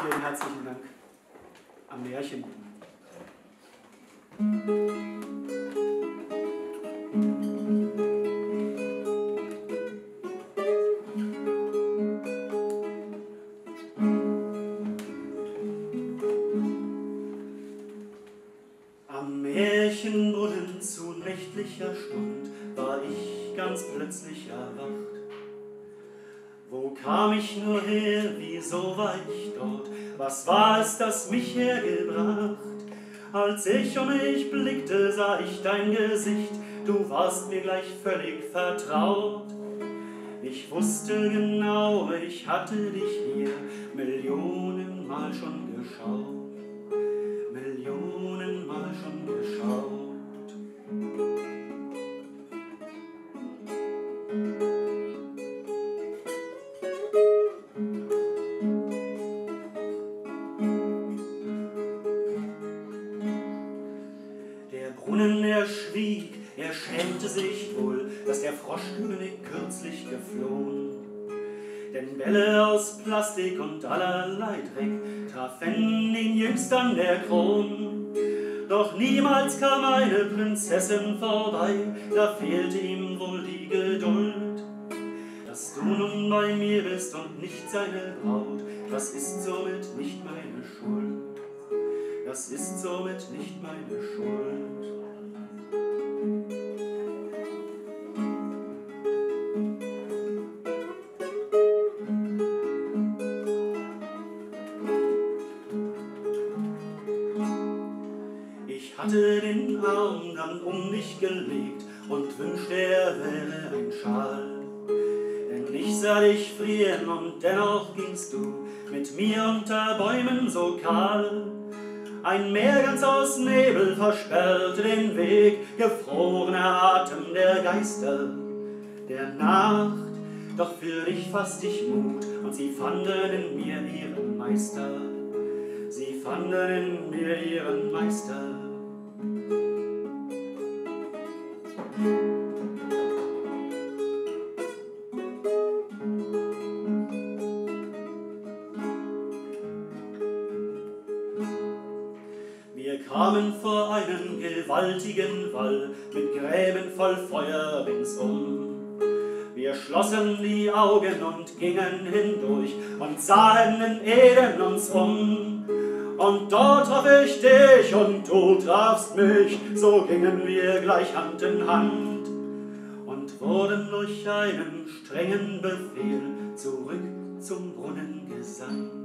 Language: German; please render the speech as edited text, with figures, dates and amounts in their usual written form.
Vielen herzlichen Dank. Am Märchen. Am Märchenbrunnen zu nächtlicher Stund war ich ganz plötzlich erwacht. Wo kam ich nur her, wieso war ich dort? Was war es, das mich hergebracht? Als ich um mich blickte, sah ich dein Gesicht, du warst mir gleich völlig vertraut. Ich wusste genau, ich hatte dich hier Millionenmal schon geschaut. Millionenmal schon geschaut. Der Brunnen, er schwieg, er schämte sich wohl, dass der Froschkönig kürzlich geflohen. Denn Bälle aus Plastik und allerlei Dreck trafen ihn jüngst an der Kron. Doch niemals kam eine Prinzessin vorbei, da fehlte ihm wohl die Geduld. Dass du nun bei mir bist und nicht seine Braut, das ist somit nicht meine Schuld. Das ist somit nicht meine Schuld. Ich hatte den Arm dann um dich gelegt und wünschte, er wäre ein Schal. Denn ich sah dich frieren und dennoch gingst du mit mir unter Bäumen so kahl. Ein Meer ganz aus Nebel versperrte den Weg, gefrorener Atem der Geister der Nacht. Doch für dich fasst ich Mut und sie fanden in mir ihren Meister. Sie fanden in mir ihren Meister. Wir kamen vor einen gewaltigen Wall mit Gräben voll Feuer ringsum. Wir schlossen die Augen und gingen hindurch und sahen in Eden uns um. Und dort traf ich dich und du trafst mich, so gingen wir gleich Hand in Hand und wurden durch einen strengen Befehl zurück zum Brunnen gesandt.